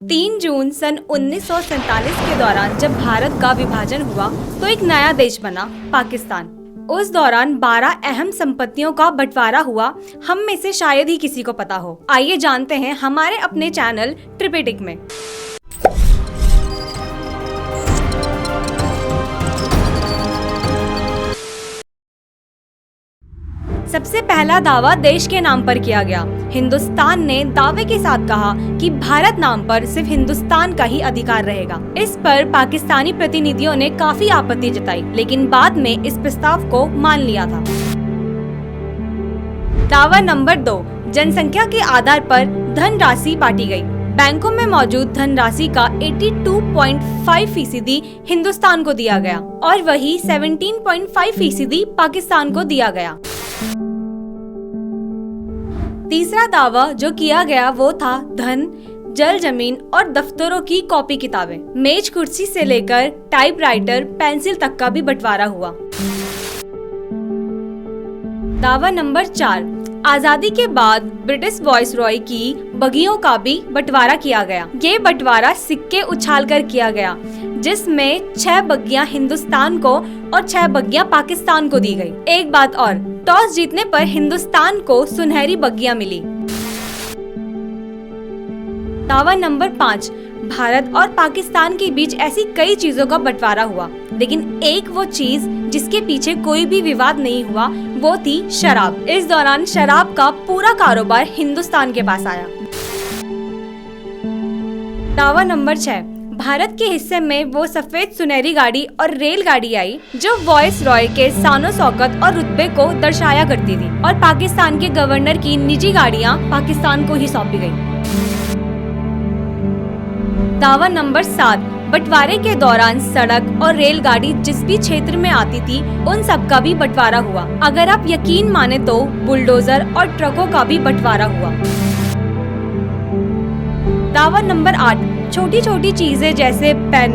3 जून सन 1947 के दौरान जब भारत का विभाजन हुआ तो एक नया देश बना, पाकिस्तान। उस दौरान 12 अहम संपत्तियों का बंटवारा हुआ। हम में से शायद ही किसी को पता हो। आइए जानते हैं हमारे अपने चैनल ट्रिपिटिक में। सबसे पहला दावा देश के नाम पर किया गया। हिंदुस्तान ने दावे के साथ कहा कि भारत नाम पर सिर्फ हिंदुस्तान का ही अधिकार रहेगा। इस पर पाकिस्तानी प्रतिनिधियों ने काफी आपत्ति जताई, लेकिन बाद में इस प्रस्ताव को मान लिया था। दावा नंबर 2, जनसंख्या के आधार पर धनराशि बांटी गई। बैंकों में मौजूद धनराशि का 82.5% हिंदुस्तान को दिया गया और वही 17.5% पाकिस्तान को दिया गया। तीसरा दावा जो किया गया वो था धन, जल, जमीन और दफ्तरों की कॉपी किताबें। मेज कुर्सी से लेकर टाइपराइटर, पेंसिल तक का भी बंटवारा हुआ। दावा नंबर 4, आजादी के बाद ब्रिटिश वायसरॉय की बगियों का भी बंटवारा किया गया। ये बंटवारा सिक्के उछालकर किया गया, जिसमें 6 बग्गियां हिंदुस्तान को और 6 बग्गियां पाकिस्तान को दी गई। एक बात और, टॉस जीतने पर हिंदुस्तान को सुनहरी बग्गियां मिली। दावा नंबर 5, भारत और पाकिस्तान के बीच ऐसी कई चीजों का बंटवारा हुआ, लेकिन एक वो चीज जिसके पीछे कोई भी विवाद नहीं हुआ वो थी शराब। इस दौरान शराब का पूरा कारोबार हिंदुस्तान के पास आया। दावा नंबर 6, भारत के हिस्से में वो सफेद सुनहरी गाड़ी और रेलगाड़ी आई जो वायसरॉय के शानो शौकत और रुतबे को दर्शाया करती थी, और पाकिस्तान के गवर्नर की निजी गाड़ियां पाकिस्तान को ही सौंपी गई। दावा नंबर 7, बंटवारे के दौरान सड़क और रेलगाड़ी जिस भी क्षेत्र में आती थी उन सब का भी बंटवारा हुआ। अगर आप यकीन माने तो बुलडोजर और ट्रकों का भी बंटवारा हुआ। दावा नंबर 8, छोटी छोटी चीजें जैसे पेन,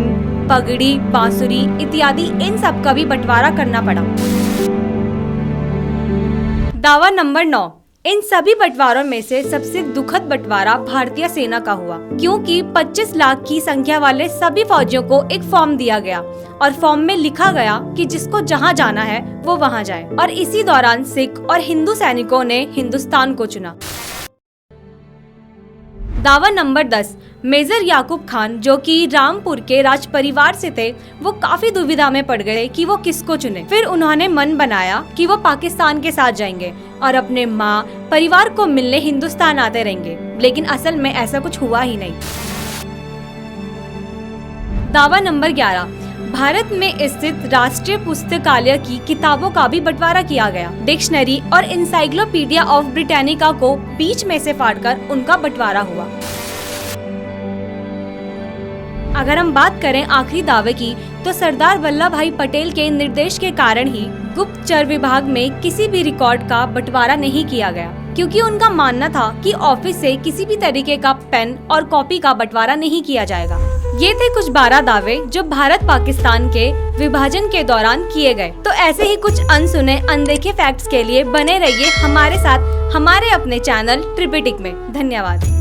पगड़ी, बांसुरी इत्यादि, इन सब का भी बंटवारा करना पड़ा। दावा नंबर 9, इन सभी बंटवारों में से सबसे दुखद बंटवारा भारतीय सेना का हुआ, क्योंकि 25 लाख की संख्या वाले सभी फौजियों को एक फॉर्म दिया गया और फॉर्म में लिखा गया कि जिसको जहां जाना है वो वहां जाए, और इसी दौरान सिख और हिंदू सैनिकों ने हिंदुस्तान को चुना। दावा नंबर 10, मेजर याकूब खान जो कि रामपुर के राज परिवार से थे, वो काफी दुविधा में पड़ गए कि वो किसको चुने। फिर उन्होंने मन बनाया कि वो पाकिस्तान के साथ जाएंगे और अपने माँ परिवार को मिलने हिंदुस्तान आते रहेंगे, लेकिन असल में ऐसा कुछ हुआ ही नहीं। दावा नंबर 11, भारत में स्थित राष्ट्रीय पुस्तकालय की किताबों का भी बंटवारा किया गया। डिक्शनरी और इंसाइक्लोपीडिया ऑफ ब्रिटानिका को बीच में से फाड़कर उनका बंटवारा हुआ। अगर हम बात करें आखिरी दावे की, तो सरदार वल्लभ भाई पटेल के निर्देश के कारण ही गुप्तचर विभाग में किसी भी रिकॉर्ड का बंटवारा नहीं किया गया, क्योंकि उनका मानना था कि ऑफिस से किसी भी तरीके का पेन और कॉपी का बंटवारा नहीं किया जाएगा। ये थे कुछ 12 दावे जो भारत पाकिस्तान के विभाजन के दौरान किए गए। तो ऐसे ही कुछ अनसुने अनदेखे फैक्ट्स के लिए बने रहिए हमारे साथ हमारे अपने चैनल ट्रिपिटिक में। धन्यवाद।